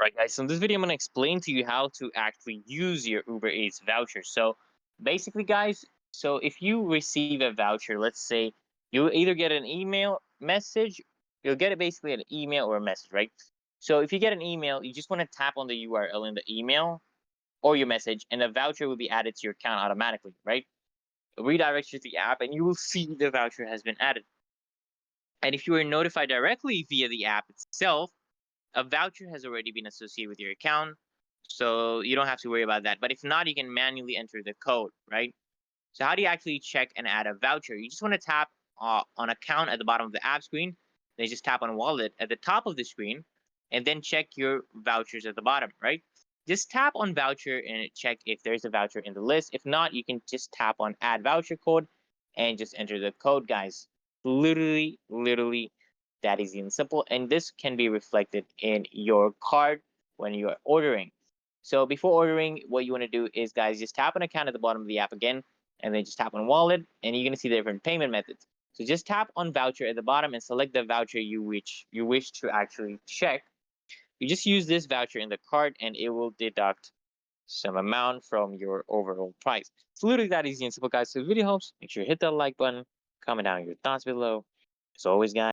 Alright guys, so in this video I'm going to explain to you how to actually use your Uber Eats voucher. So basically guys, so if you receive a voucher, let's say you'll either get an email message, you'll get it basically an email or a message, right? So if you get an email, you just want to tap on the URL in the email or your message and the voucher will be added to your account automatically, right? It redirects you to the app and you will see the voucher has been added. And if you are notified directly via the app itself, a voucher has already been associated with your account, so you don't have to worry about that. But if not, you can manually enter the code, right? So how do you actually check and add a voucher? You just want to tap on account at the bottom of the app screen, then just tap on wallet at the top of the screen, and then check your vouchers at the bottom, right? Just tap on voucher and check if there's a voucher in the list. If not, you can just tap on add voucher code and just enter the code, guys. Literally that easy and simple. And this can be reflected in your card when you are ordering. So before ordering, what you want to do is, guys, just tap on account at the bottom of the app again, and then just tap on wallet, and you're going to see the different payment methods. So just tap on voucher at the bottom and select the voucher you wish to actually check. You just use this voucher in the cart, and it will deduct some amount from your overall price. It's literally that easy and simple, guys. So if the video helps, make sure you hit that like button, comment down your thoughts below. As always, guys,